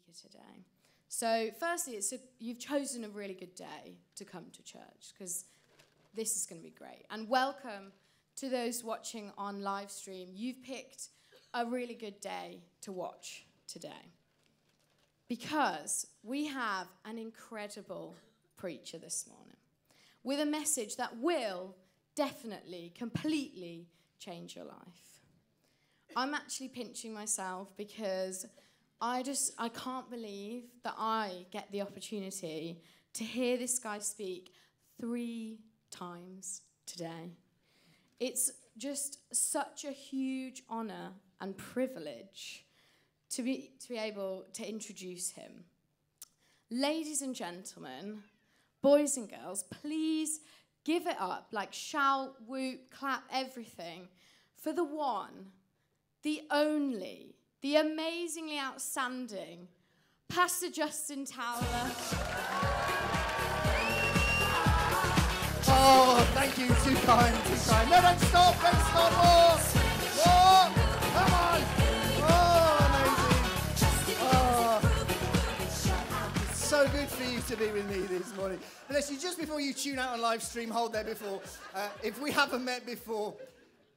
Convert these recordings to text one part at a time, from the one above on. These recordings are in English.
speaker today. So firstly, you've chosen a really good day to come to church, because this is going to be great. And welcome to those watching on live stream. You've picked a really good day to watch today, because we have an incredible preacher this morning with a message that will definitely, completely change your life. I'm actually pinching myself because I can't believe that I get the opportunity to hear this guy speak 3 times today. It's just such a huge honor and privilege to be able to introduce him. Ladies and gentlemen, boys and girls, please give it up, like shout, whoop, clap, everything, for the one, the only, the amazingly outstanding Pastor Justin Towler. Oh, thank you, too kind, too kind. No, don't stop, more, come on. Oh, amazing. It's so good for you to be with me this morning. Bless you, just before you tune out on live stream, hold there before. If we haven't met before,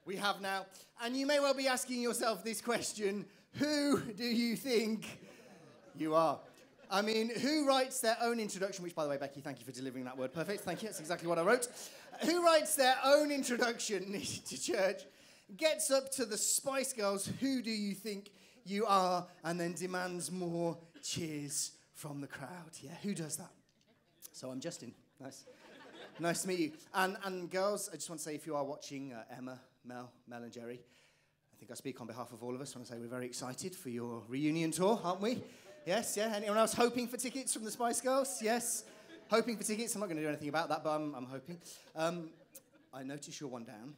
we have now. And you may well be asking yourself this question: who do you think you are? I mean, who writes their own introduction, which, by the way, Becky, thank you for delivering that word perfect. Thank you, that's exactly what I wrote. Who writes their own introduction to church, gets up to the Spice Girls, who do you think you are, and then demands more cheers from the crowd? Yeah, who does that? So I'm Justin. Nice to meet you. And girls, I just want to say, if you are watching, Emma, Mel and Jerry, I think I speak on behalf of all of us when I say we're very excited for your reunion tour, aren't we? Yes, yeah. Anyone else hoping for tickets from the Spice Girls? Yes. Hoping for tickets. I'm not going to do anything about that, but I'm hoping. I notice you're one down.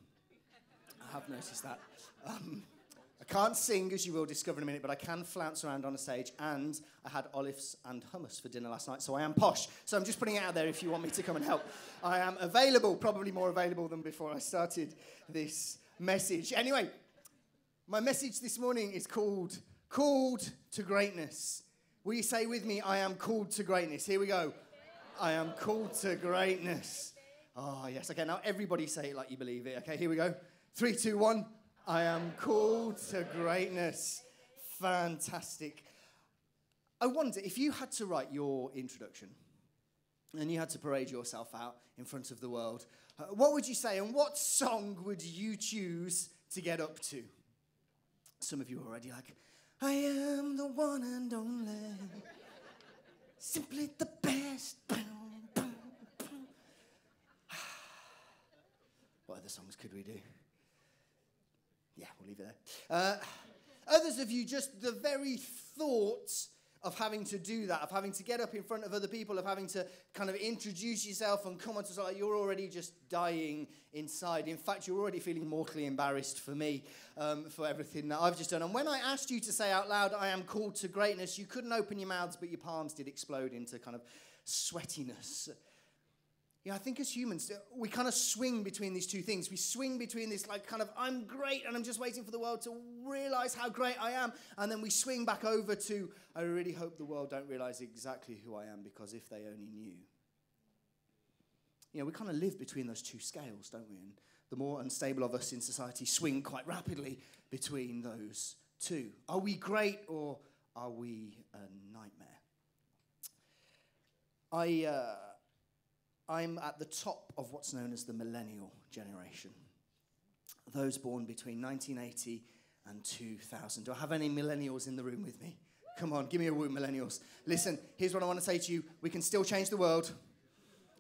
I have noticed that. I can't sing, as you will discover in a minute, but I can flounce around on a stage, and I had olives and hummus for dinner last night, so I am posh. So I'm just putting it out there if you want me to come and help. I am available, probably more available than before I started this message. Anyway, my message this morning is called to Greatness. Will you say with me, I am called to greatness? Here we go. I am called to greatness. Oh, yes. Okay, now everybody say it like you believe it. Okay, here we go. 3, 2, 1. I am called to greatness. Fantastic. I wonder, if you had to write your introduction and you had to parade yourself out in front of the world, what would you say, and what song would you choose to get up to? Some of you are already like, I am the one and only, simply the best. What other songs could we do? Yeah, we'll leave it there. Others of you, just the very thought of having to do that, of having to get up in front of other people, of having to kind of introduce yourself and come on to something, you're already just dying inside. In fact, you're already feeling mortally embarrassed for me, for everything that I've just done. And when I asked you to say out loud, I am called to greatness, you couldn't open your mouths, but your palms did explode into kind of sweatiness. Yeah, I think as humans, we kind of swing between these two things. We swing between this, like, kind of, I'm great, and I'm just waiting for the world to realize how great I am. And then we swing back over to, I really hope the world don't realize exactly who I am, because if they only knew. You know, we kind of live between those two scales, don't we? And the more unstable of us in society swing quite rapidly between those two. Are we great, or are we a nightmare? I'm at the top of what's known as the millennial generation. Those born between 1980 and 2000. Do I have any millennials in the room with me? Come on, give me a whoop, millennials. Listen, here's what I want to say to you. We can still change the world.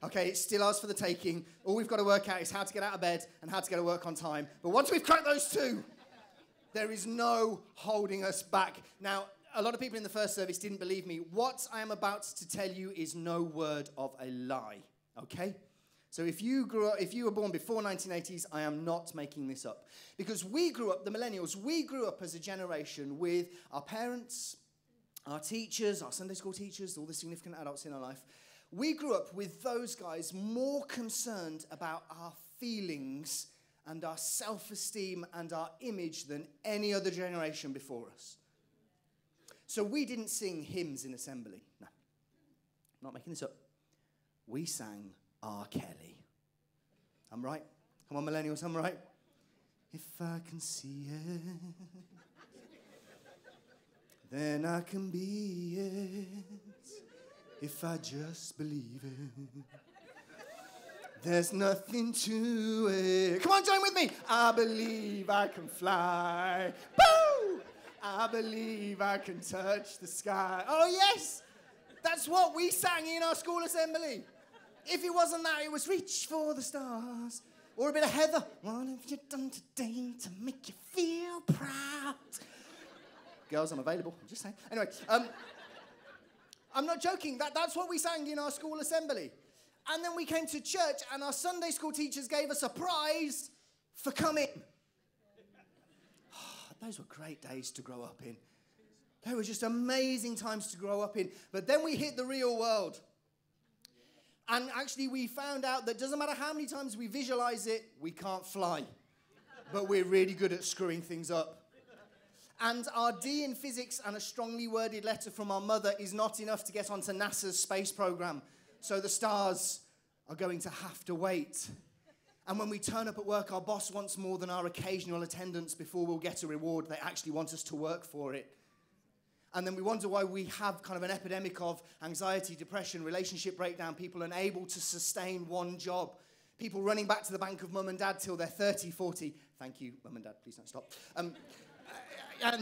Okay, it's still ours for the taking. All we've got to work out is how to get out of bed and how to get to work on time. But once we've cracked those two, there is no holding us back. Now, a lot of people in the first service didn't believe me. What I am about to tell you is no word of a lie. Okay? So if you were born before 1980s, I am not making this up. Because we grew up, the millennials, we grew up as a generation with our parents, our teachers, our Sunday school teachers, all the significant adults in our life. We grew up with those guys more concerned about our feelings and our self-esteem and our image than any other generation before us. So we didn't sing hymns in assembly. No, I'm not making this up. We sang R. Kelly. I'm right. Come on, millennials, I'm right. If I can see it, then I can be it. If I just believe it, there's nothing to it. Come on, join with me. I believe I can fly. Boo! I believe I can touch the sky. Oh, yes. That's what we sang in our school assembly. If it wasn't that, it was Reach for the Stars. Or a bit of Heather. What have you done today to make you feel proud? Girls, I'm available. I'm just saying. Anyway, I'm not joking. That's what we sang in our school assembly. And then we came to church, and our Sunday school teachers gave us a prize for coming. Those were great days to grow up in. They were just amazing times to grow up in. But then we hit the real world. And actually, we found out that doesn't matter how many times we visualize it, we can't fly. But we're really good at screwing things up. And our D in physics and a strongly worded letter from our mother is not enough to get onto NASA's space program. So the stars are going to have to wait. And when we turn up at work, our boss wants more than our occasional attendance before we'll get a reward. They actually want us to work for it. And then we wonder why we have kind of an epidemic of anxiety, depression, relationship breakdown, people unable to sustain one job, people running back to the bank of mum and dad till they're 30, 40. Thank you, mum and dad, please don't stop. And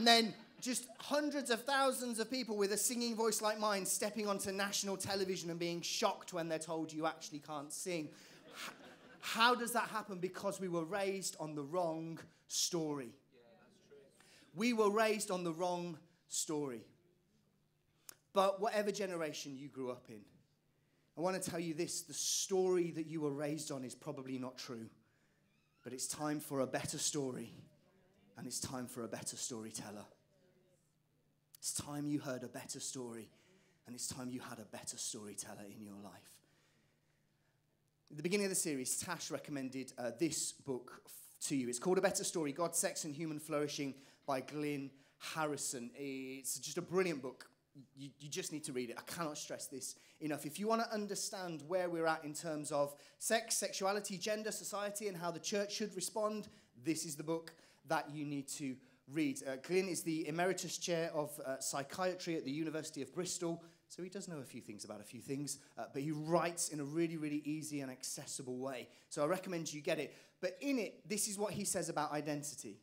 then just hundreds of thousands of people with a singing voice like mine stepping onto national television and being shocked when they're told you actually can't sing. How does that happen? Because we were raised on the wrong story. Yeah, that's true. We were raised on the wrong story. But whatever generation you grew up in, I want to tell you this, the story that you were raised on is probably not true. But it's time for a better story, and it's time for a better storyteller. It's time you heard a better story, and it's time you had a better storyteller in your life. At the beginning of the series, Tash recommended this book to you. It's called A Better Story, God, Sex and Human Flourishing by Glyn Harrison. It's just a brilliant book. You just need to read it. I cannot stress this enough. If you want to understand where we're at in terms of sex, sexuality, gender, society, and how the church should respond, this is the book that you need to read. Glyn is the Emeritus Chair of Psychiatry at the University of Bristol, so he does know a few things about a few things, but he writes in a really, really easy and accessible way. So I recommend you get it. But in it, this is what he says about identity.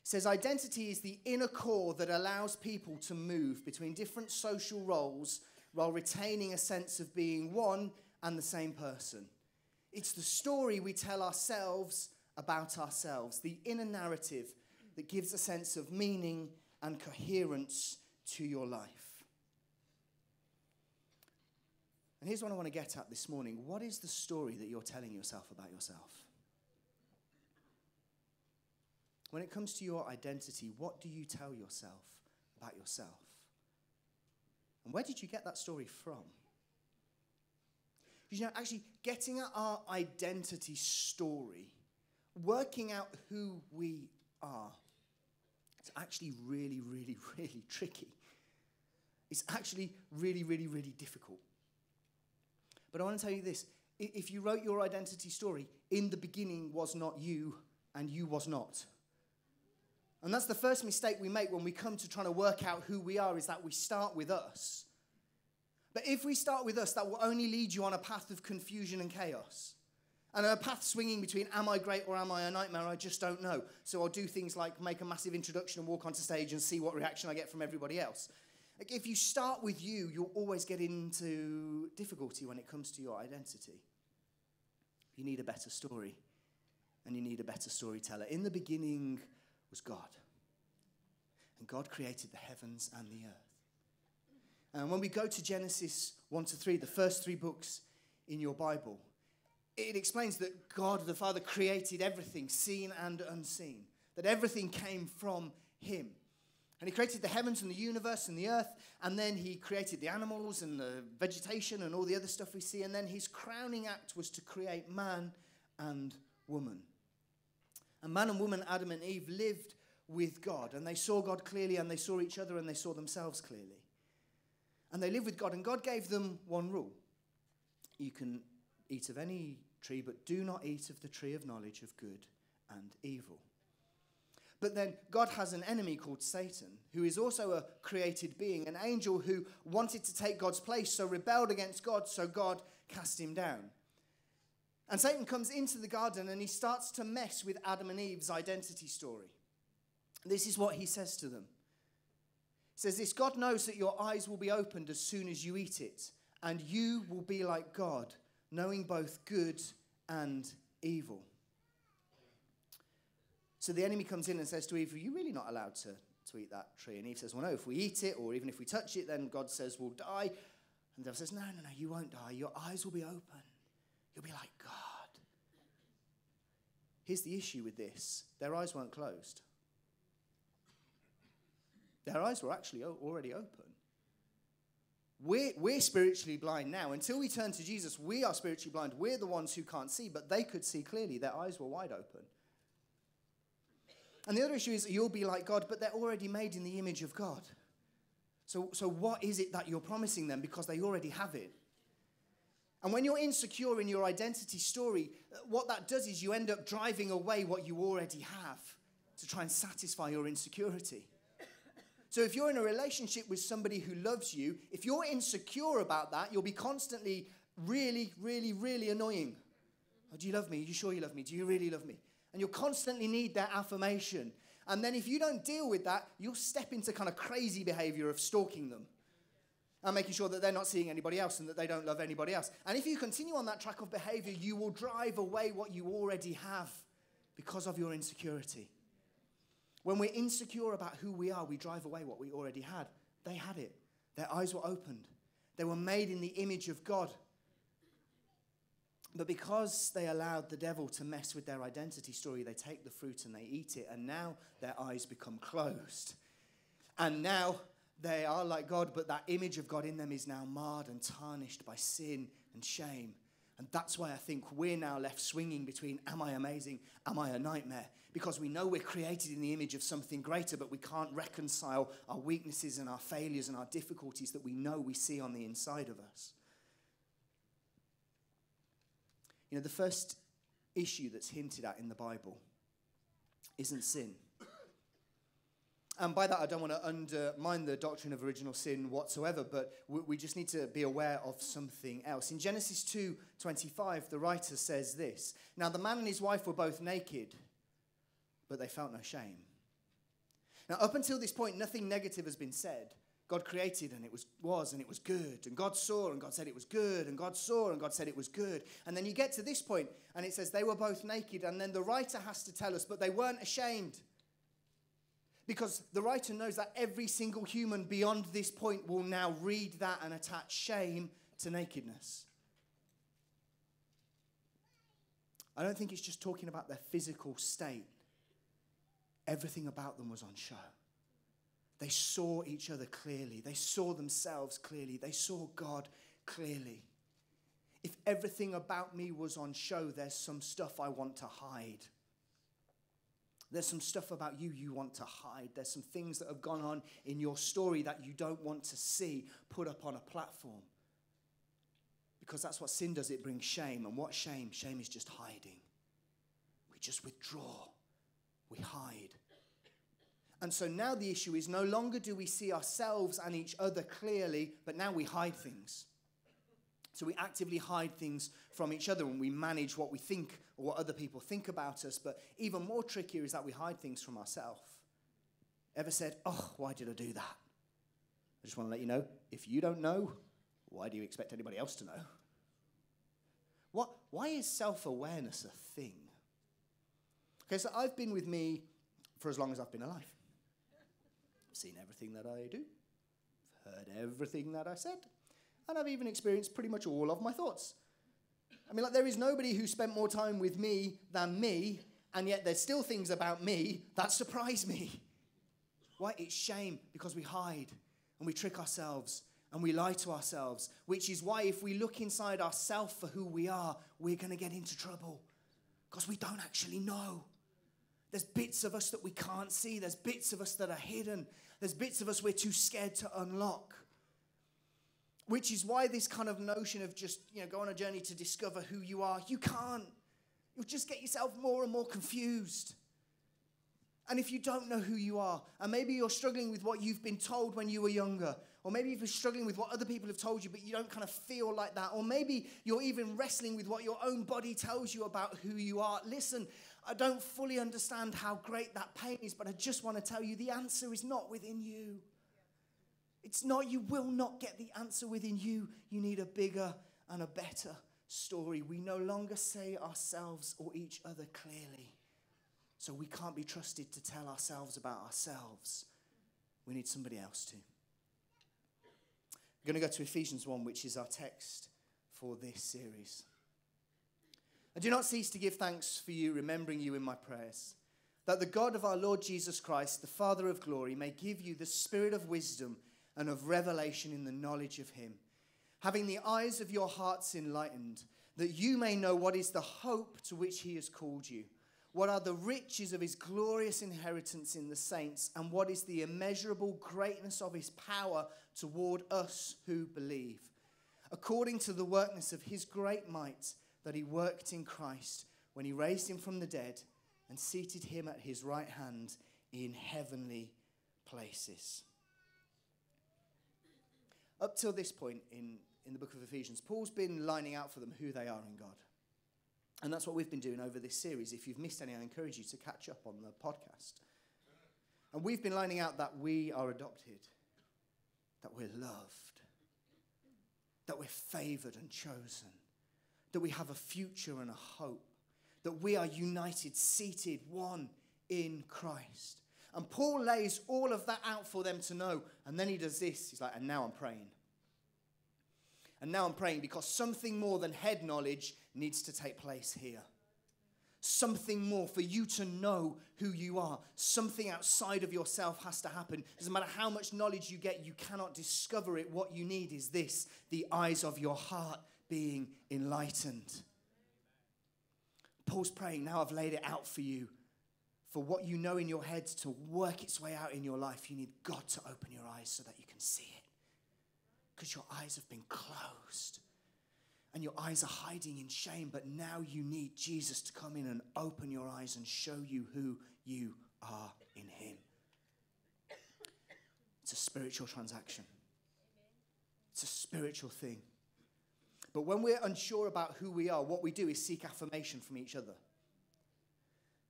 It says, identity is the inner core that allows people to move between different social roles while retaining a sense of being one and the same person. It's the story we tell ourselves about ourselves, the inner narrative that gives a sense of meaning and coherence to your life. And here's what I want to get at this morning. What is the story that you're telling yourself about yourself? When it comes to your identity, what do you tell yourself about yourself? And where did you get that story from? You know, actually getting at our identity story, working out who we are, it's actually really, really, really tricky. It's actually really, really, really difficult. But I want to tell you this. If you wrote your identity story, in the beginning was not you, and you was not. And that's the first mistake we make when we come to trying to work out who we are, is that we start with us. But if we start with us, that will only lead you on a path of confusion and chaos. And a path swinging between am I great or am I a nightmare, I just don't know. So I'll do things like make a massive introduction and walk onto stage and see what reaction I get from everybody else. Like if you start with you, you'll always get into difficulty when it comes to your identity. You need a better story, and you need a better storyteller. In the beginning was God. And God created the heavens and the earth. And when we go to Genesis 1 to 3, the first 3 books in your Bible, it explains that God the Father created everything, seen and unseen, that everything came from him. And he created the heavens and the universe and the earth, and then he created the animals and the vegetation and all the other stuff we see, and then his crowning act was to create man and woman. And man and woman, Adam and Eve, lived with God. And they saw God clearly, and they saw each other, and they saw themselves clearly. And they lived with God, and God gave them one rule. You can eat of any tree, but do not eat of the tree of knowledge of good and evil. But then God has an enemy called Satan, who is also a created being, an angel who wanted to take God's place, so rebelled against God, so God cast him down. And Satan comes into the garden and he starts to mess with Adam and Eve's identity story. This is what he says to them. He says this: God knows that your eyes will be opened as soon as you eat it, and you will be like God, knowing both good and evil. So the enemy comes in and says to Eve, are you really not allowed to eat that tree? And Eve says, well, no, if we eat it, or even if we touch it, then God says we'll die. And the devil says, no, you won't die. Your eyes will be open. You'll be like God. Here's the issue with this. Their eyes weren't closed. Their eyes were actually already open. We're spiritually blind now. Until we turn to Jesus, we are spiritually blind. We're the ones who can't see, but they could see clearly. Their eyes were wide open. And the other issue is you'll be like God, but they're already made in the image of God. So what is it that you're promising them? Because they already have it. And when you're insecure in your identity story, what that does is you end up driving away what you already have to try and satisfy your insecurity. So if you're in a relationship with somebody who loves you, if you're insecure about that, you'll be constantly really, really, really annoying. Oh, do you love me? Are you sure you love me? Do you really love me? And you'll constantly need that affirmation. And then if you don't deal with that, you'll step into kind of crazy behavior of stalking them and making sure that they're not seeing anybody else and that they don't love anybody else. And if you continue on that track of behavior, you will drive away what you already have because of your insecurity. When we're insecure about who we are, we drive away what we already had. They had it. Their eyes were opened. They were made in the image of God. But because they allowed the devil to mess with their identity story, they take the fruit and they eat it, and now their eyes become closed. And now they are like God, but that image of God in them is now marred and tarnished by sin and shame. And that's why I think we're now left swinging between, am I amazing? Am I a nightmare? Because we know we're created in the image of something greater, but we can't reconcile our weaknesses and our failures and our difficulties that we know we see on the inside of us. You know, the first issue that's hinted at in the Bible isn't sin. And by that, I don't want to undermine the doctrine of original sin whatsoever, but we just need to be aware of something else. In Genesis 2:25, the writer says this: now the man and his wife were both naked, but they felt no shame. Now, up until this point, nothing negative has been said. God created, and it was and it was good. And God saw, and God said it was good. And God saw, and God said it was good. And then you get to this point, and it says they were both naked. And then the writer has to tell us, but they weren't ashamed. Because the writer knows that every single human beyond this point will now read that and attach shame to nakedness. I don't think it's just talking about their physical state. Everything about them was on show. They saw each other clearly. They saw themselves clearly. They saw God clearly. If everything about me was on show, there's some stuff I want to hide. There's some stuff about you want to hide. There's some things that have gone on in your story that you don't want to see put up on a platform. Because that's what sin does. It brings shame. And what shame? Shame is just hiding. We just withdraw. We hide. And so now the issue is no longer do we see ourselves and each other clearly, but now we hide things. So we actively hide things from each other, and we manage what we think or what other people think about us. But even more trickier is that we hide things from ourselves. Ever said, oh, why did I do that? I just want to let you know, if you don't know, why do you expect anybody else to know? Why is self-awareness a thing? Okay, so I've been with me for as long as I've been alive. I've seen everything that I do. I've heard everything that I said. And I've even experienced pretty much all of my thoughts. I mean, like, there is nobody who spent more time with me than me, and yet there's still things about me that surprise me. Why? It's shame, because we hide, and we trick ourselves, and we lie to ourselves, which is why if we look inside ourselves for who we are, we're going to get into trouble, because we don't actually know. There's bits of us that we can't see. There's bits of us that are hidden. There's bits of us we're too scared to unlock. Which is why this kind of notion of just, go on a journey to discover who you are, you can't. You'll just get yourself more and more confused. And if you don't know who you are, and maybe you're struggling with what you've been told when you were younger, or maybe if you're struggling with what other people have told you, but you don't kind of feel like that, or maybe you're even wrestling with what your own body tells you about who you are. Listen, I don't fully understand how great that pain is, but I just want to tell you the answer is not within you. It's not, you will not get the answer within you. You need a bigger and a better story. We no longer say ourselves or each other clearly. So we can't be trusted to tell ourselves about ourselves. We need somebody else to. We're going to go to Ephesians 1, which is our text for this series. I do not cease to give thanks for you, remembering you in my prayers, that the God of our Lord Jesus Christ, the Father of glory, may give you the spirit of wisdom and of revelation in the knowledge of him, having the eyes of your hearts enlightened, that you may know what is the hope to which he has called you, what are the riches of his glorious inheritance in the saints, and what is the immeasurable greatness of his power toward us who believe, according to the workings of his great might that he worked in Christ when he raised him from the dead and seated him at his right hand in heavenly places. Up till this point in the book of Ephesians, Paul's been lining out for them who they are in God. And that's what we've been doing over this series. If you've missed any, I encourage you to catch up on the podcast. And we've been lining out that we are adopted, that we're loved, that we're favored and chosen, that we have a future and a hope, that we are united, seated, one in Christ. And Paul lays all of that out for them to know. And then he does this. He's like, and now I'm praying. And now I'm praying because something more than head knowledge needs to take place here. Something more for you to know who you are. Something outside of yourself has to happen. Doesn't matter how much knowledge you get, you cannot discover it. What you need is this, the eyes of your heart being enlightened. Paul's praying, now I've laid it out for you. For what you know in your head to work its way out in your life, you need God to open your eyes so that you can see it. Because your eyes have been closed. And your eyes are hiding in shame. But now you need Jesus to come in and open your eyes and show you who you are in him. It's a spiritual transaction. It's a spiritual thing. But when we're unsure about who we are, what we do is seek affirmation from each other.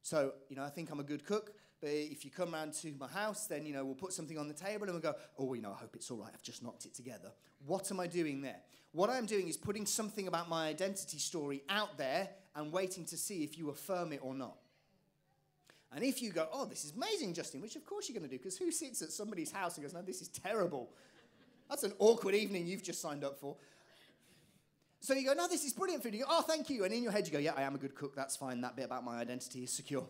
So, I think I'm a good cook, but if you come round to my house, then, we'll put something on the table and we'll go, oh, I hope it's all right. I've just knocked it together. What am I doing there? What I'm doing is putting something about my identity story out there and waiting to see if you affirm it or not. And if you go, oh, this is amazing, Justin, which of course you're going to do, because who sits at somebody's house and goes, no, this is terrible. That's an awkward evening you've just signed up for. So you go, no, this is brilliant food. You go, oh, thank you. And in your head you go, yeah, I am a good cook. That's fine. That bit about my identity is secure.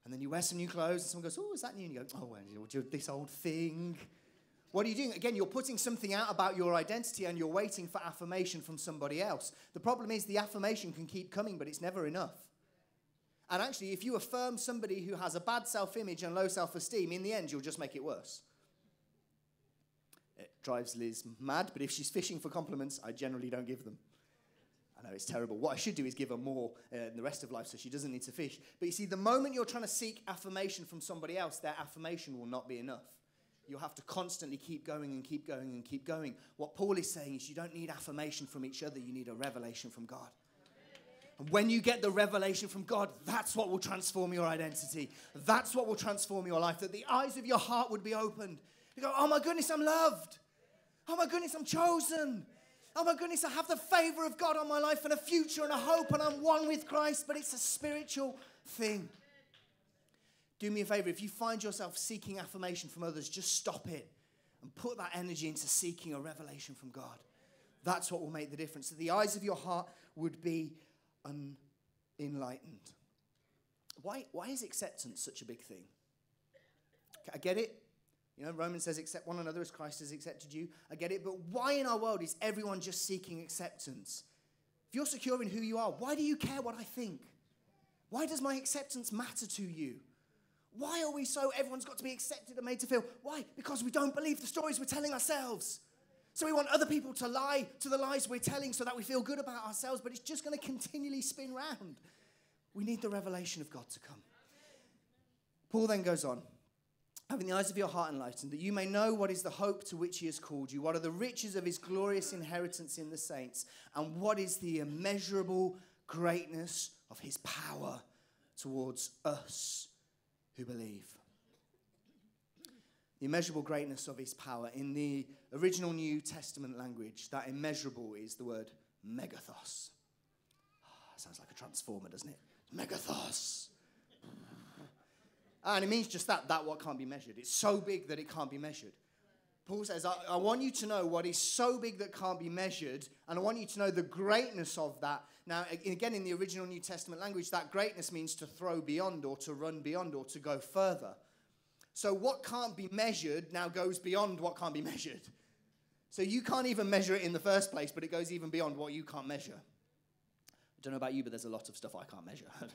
And then you wear some new clothes and someone goes, oh, is that new? And you go, oh, well, this old thing. What are you doing? Again, you're putting something out about your identity and you're waiting for affirmation from somebody else. The problem is the affirmation can keep coming, but it's never enough. And actually, if you affirm somebody who has a bad self-image and low self-esteem, in the end, you'll just make it worse. It drives Liz mad, but if she's fishing for compliments, I generally don't give them. I know it's terrible. What I should do is give her more in the rest of life so she doesn't need to fish. But you see, the moment you're trying to seek affirmation from somebody else, their affirmation will not be enough. You'll have to constantly keep going and keep going and keep going. What Paul is saying is you don't need affirmation from each other, you need a revelation from God. And when you get the revelation from God, that's what will transform your identity. That's what will transform your life, that the eyes of your heart would be opened. You go, oh my goodness, I'm loved. Oh my goodness, I'm chosen. Oh my goodness, I have the favor of God on my life and a future and a hope and I'm one with Christ, but it's a spiritual thing. Do me a favor, if you find yourself seeking affirmation from others, just stop it and put that energy into seeking a revelation from God. That's what will make the difference. So the eyes of your heart would be enlightened. Why is acceptance such a big thing? I get it. Romans says, accept one another as Christ has accepted you. I get it. But why in our world is everyone just seeking acceptance? If you're secure in who you are, why do you care what I think? Why does my acceptance matter to you? Why are we so, everyone's got to be accepted and made to feel? Why? Because we don't believe the stories we're telling ourselves. So we want other people to lie to the lies we're telling so that we feel good about ourselves, but it's just going to continually spin round. We need the revelation of God to come. Paul then goes on, having the eyes of your heart enlightened, that you may know what is the hope to which he has called you, what are the riches of his glorious inheritance in the saints, and what is the immeasurable greatness of his power towards us who believe. The immeasurable greatness of his power. In the original New Testament language, that immeasurable is the word megathos. Sounds like a transformer, doesn't it? Megathos. And it means just that what can't be measured. It's so big that it can't be measured. Paul says, I want you to know what is so big that can't be measured, and I want you to know the greatness of that. Now, again, in the original New Testament language, that greatness means to throw beyond or to run beyond or to go further. So what can't be measured now goes beyond what can't be measured. So you can't even measure it in the first place, but it goes even beyond what you can't measure. I don't know about you, but there's a lot of stuff I can't measure. I'm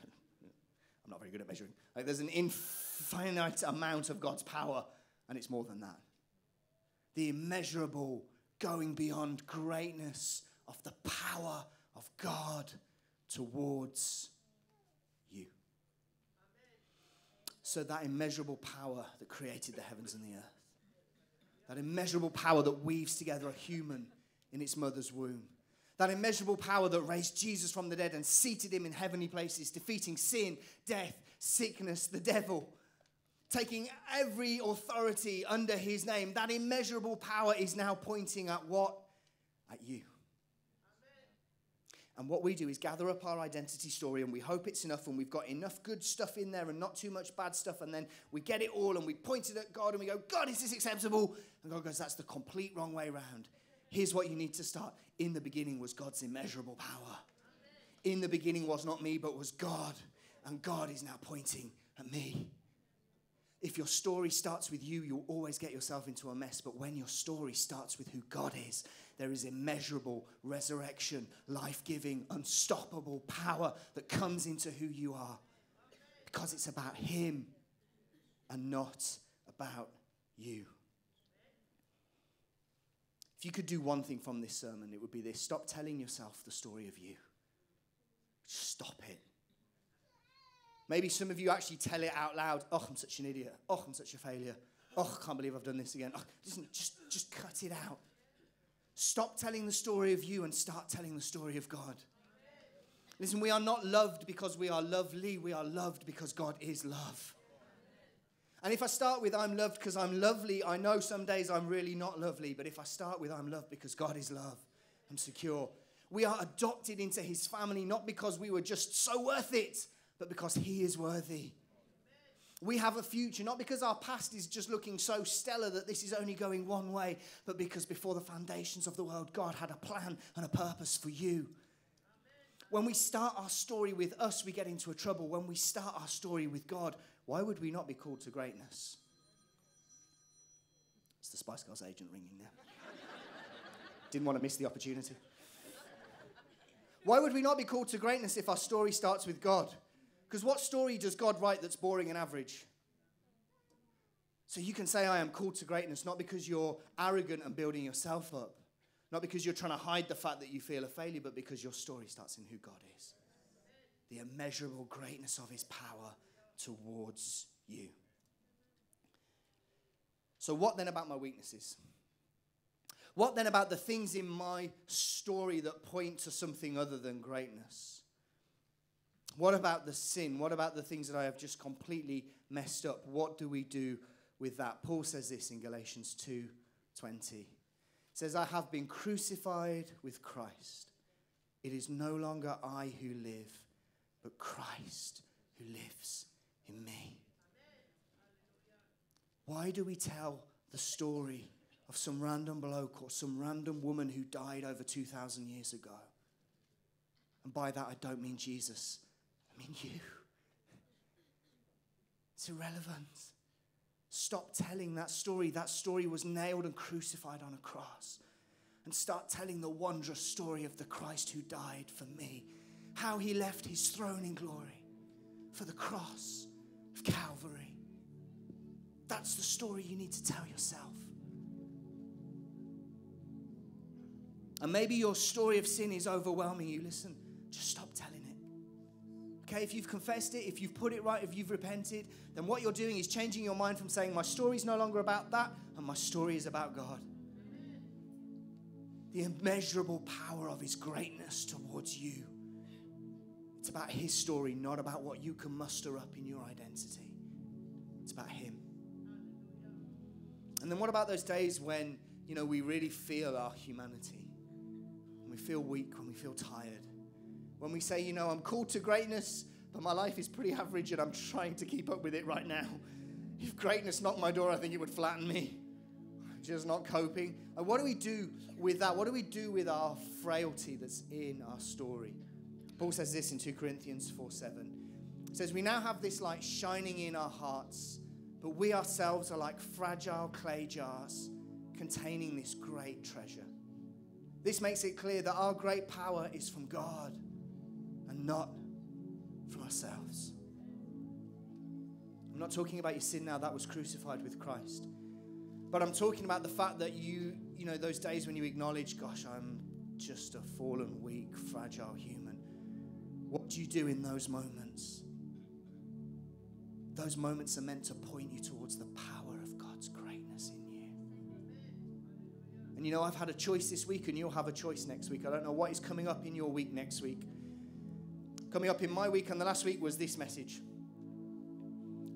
not very good at measuring. Like, there's an infinite amount of God's power, and it's more than that. The immeasurable, going beyond greatness of the power of God towards you. So that immeasurable power that created the heavens and the earth, that immeasurable power that weaves together a human in its mother's womb, that immeasurable power that raised Jesus from the dead and seated him in heavenly places, defeating sin, death, sickness, the devil, taking every authority under his name, that immeasurable power is now pointing at what? At you. And what we do is gather up our identity story, and we hope it's enough, and we've got enough good stuff in there and not too much bad stuff, and then we get it all and we point it at God and we go, God, is this acceptable? And God goes, that's the complete wrong way around. Here's what you need to start. In the beginning was God's immeasurable power. In the beginning was not me, but was God. And God is now pointing at me. If your story starts with you, you'll always get yourself into a mess. But when your story starts with who God is, there is immeasurable resurrection, life-giving, unstoppable power that comes into who you are. Because it's about him and not about you. If you could do one thing from this sermon, it would be this. Stop telling yourself the story of you. Stop it. Maybe some of you actually tell it out loud. Oh, I'm such an idiot. Oh, I'm such a failure. Oh, I can't believe I've done this again. Oh, just cut it out. Stop telling the story of you and start telling the story of God. Listen, we are not loved because we are lovely. We are loved because God is love. And if I start with I'm loved because I'm lovely, I know some days I'm really not lovely. But if I start with I'm loved because God is love, I'm secure. We are adopted into his family not because we were just so worth it, but because he is worthy. We have a future, not because our past is just looking so stellar that this is only going one way, but because before the foundations of the world, God had a plan and a purpose for you. When we start our story with us, we get into a trouble. When we start our story with God, why would we not be called to greatness? It's the Spice Girls agent ringing there. Didn't want to miss the opportunity. Why would we not be called to greatness if our story starts with God? Because what story does God write that's boring and average? So you can say, I am called to greatness, not because you're arrogant and building yourself up, not because you're trying to hide the fact that you feel a failure, but because your story starts in who God is. The immeasurable greatness of his power towards you. So what then about my weaknesses? What then about the things in my story that point to something other than greatness? What about the sin? What about the things that I have just completely messed up? What do we do with that? Paul says this in Galatians 2:20. He says, I have been crucified with Christ. It is no longer I who live, but Christ who lives in me. Why do we tell the story of some random bloke or some random woman who died over 2,000 years ago? And by that, I don't mean Jesus. I mean you. It's irrelevant. Stop telling that story. That story was nailed and crucified on a cross. And start telling the wondrous story of the Christ who died for me. How he left his throne in glory. for the cross of Calvary. That's the story you need to tell yourself. And maybe your story of sin is overwhelming you. Listen, just stop telling it. Okay, if you've confessed it, if you've put it right, if you've repented, then what you're doing is changing your mind from saying, my story is no longer about that, and my story is about God. The immeasurable power of his greatness towards you. It's about his story, not about what you can muster up in your identity. It's about him. And then what about those days when, we really feel our humanity? When we feel weak, when we feel tired. When we say, I'm called to greatness, but my life is pretty average and I'm trying to keep up with it right now. If greatness knocked my door, I think it would flatten me. I'm just not coping. And what do we do with that? What do we do with our frailty that's in our story? Paul says this in 2 Corinthians 4:7. It says, we now have this light shining in our hearts, but we ourselves are like fragile clay jars containing this great treasure. This makes it clear that our great power is from God and not from ourselves. I'm not talking about your sin now. That was crucified with Christ. But I'm talking about the fact that you those days when you acknowledge, gosh, I'm just a fallen, weak, fragile human. What do you do in those moments? Those moments are meant to point you towards the power of God's greatness in you. And I've had a choice this week, and you'll have a choice next week. I don't know what is coming up in your week next week. Coming up in my week and the last week was this message.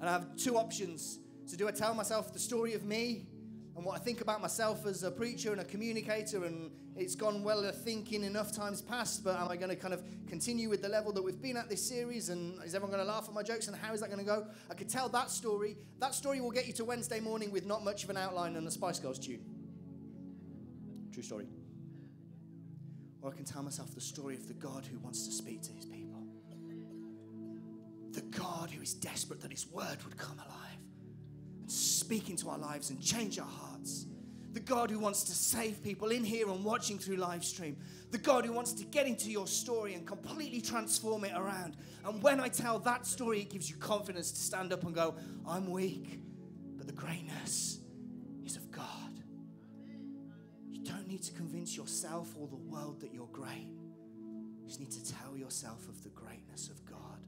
And I have two options. So do I tell myself the story of me and what I think about myself as a preacher and a communicator, and it's gone well, I think, in enough times past, but am I going to kind of continue with the level that we've been at this series, and is everyone going to laugh at my jokes, and how is that going to go? I could tell that story. That story will get you to Wednesday morning with not much of an outline and a Spice Girls tune. True story. Or I can tell myself the story of the God who wants to speak to his people. The God who is desperate that his word would come alive and speak into our lives and change our hearts. The God who wants to save people in here and watching through live stream. The God who wants to get into your story and completely transform it around. And when I tell that story, it gives you confidence to stand up and go, I'm weak, but the greatness is of God. You don't need to convince yourself or the world that you're great. You just need to tell yourself of the greatness of God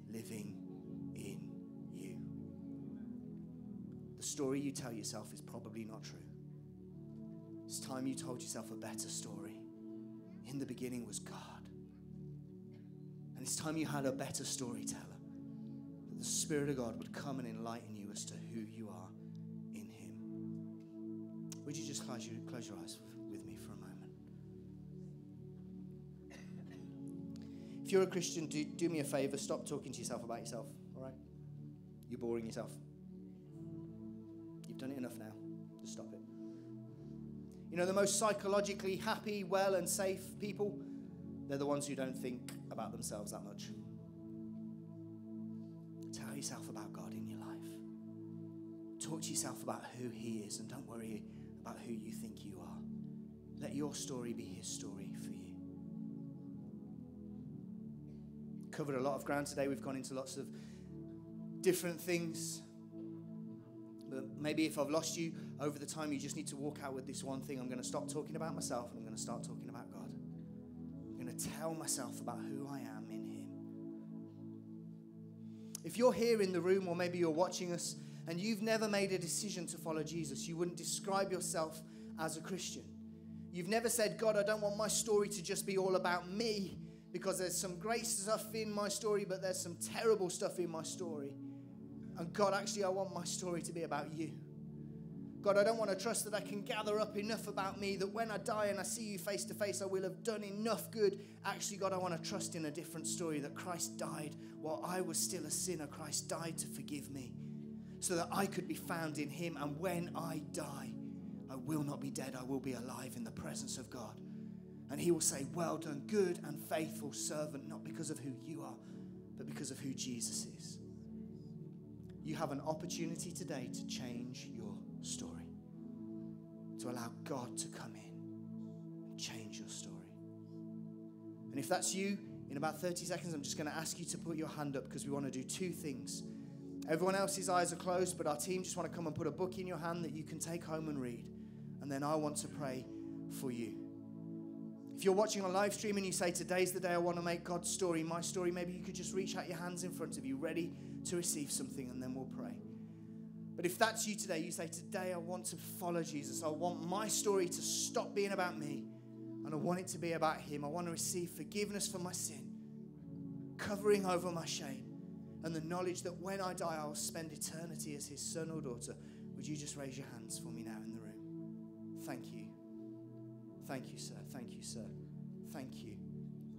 living in you. The story you tell yourself is probably not true. It's time you told yourself a better story. In the beginning was God. And it's time you had a better storyteller. That the Spirit of God would come and enlighten you as to who you are in him. Would you just close your eyes with me for a moment? If you're a Christian, do me a favor. Stop talking to yourself about yourself. All right? You're boring yourself. You've done it enough now. Just stop it. The most psychologically happy, well, and safe people, they're the ones who don't think about themselves that much. Tell yourself about God in your life. Talk to yourself about who he is, and don't worry about who you think you are. Let your story be his story for you. Covered a lot of ground today. We've gone into lots of different things. But maybe if I've lost you over the time, you just need to walk out with this one thing. I'm going to stop talking about myself, and I'm going to start talking about God. I'm going to tell myself about who I am in him. If you're here in the room, or maybe you're watching us, and you've never made a decision to follow Jesus, you wouldn't describe yourself as a Christian. You've never said, God, I don't want my story to just be all about me, because there's some great stuff in my story, but there's some terrible stuff in my story. And God, actually, I want my story to be about you. God, I don't want to trust that I can gather up enough about me that when I die and I see you face to face, I will have done enough good. Actually, God, I want to trust in a different story, that Christ died while I was still a sinner. Christ died to forgive me so that I could be found in him. And when I die, I will not be dead. I will be alive in the presence of God. And he will say, well done, good and faithful servant, not because of who you are, but because of who Jesus is. You have an opportunity today to change your story, to allow God to come in and change your story. And if that's you In about 30 seconds, I'm just going to ask you to put your hand up because we want to do two things. Everyone else's eyes are closed, but our team just want to come and put a book in your hand that you can take home and read. And then I want to pray for you. If you're watching on live stream and you say, today's the day I want to make God's story my story, maybe you could just reach out your hands in front of you, ready to receive something, and then we'll pray. But if that's you today, you say, today I want to follow Jesus. I want my story to stop being about me, and I want it to be about him. I want to receive forgiveness for my sin, covering over my shame, and the knowledge that when I die, I will spend eternity as his son or daughter. Would you just raise your hands for me now in the room? Thank you. Thank you, sir. Thank you, sir. Thank you.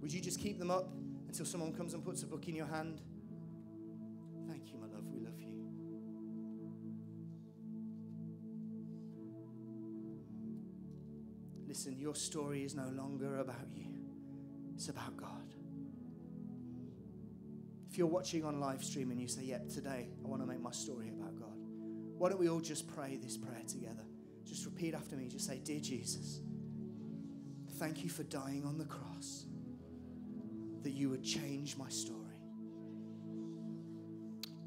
Would you just keep them up until someone comes and puts a book in your hand? Thank you, my love. We love you. Listen, your story is no longer about you. It's about God. If you're watching on live stream and you say, yep, today I want to make my story about God, why don't we all just pray this prayer together? Just repeat after me. Just say, dear Jesus, thank you for dying on the cross, that you would change my story.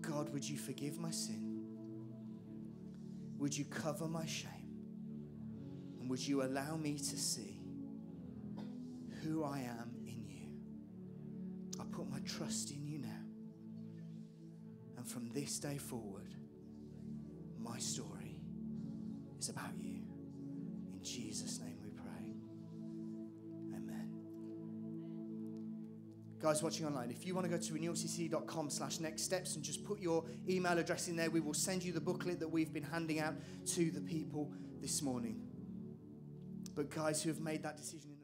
God, would you forgive my sin? Would you cover my shame? And would you allow me to see who I am in you? I put my trust in you now. And from this day forward, my story is about you. In Jesus' name we pray. Amen. Guys watching online, if you want to go to renewalcc.com/nextsteps and just put your email address in there, we will send you the booklet that we've been handing out to the people this morning. But guys who have made that decision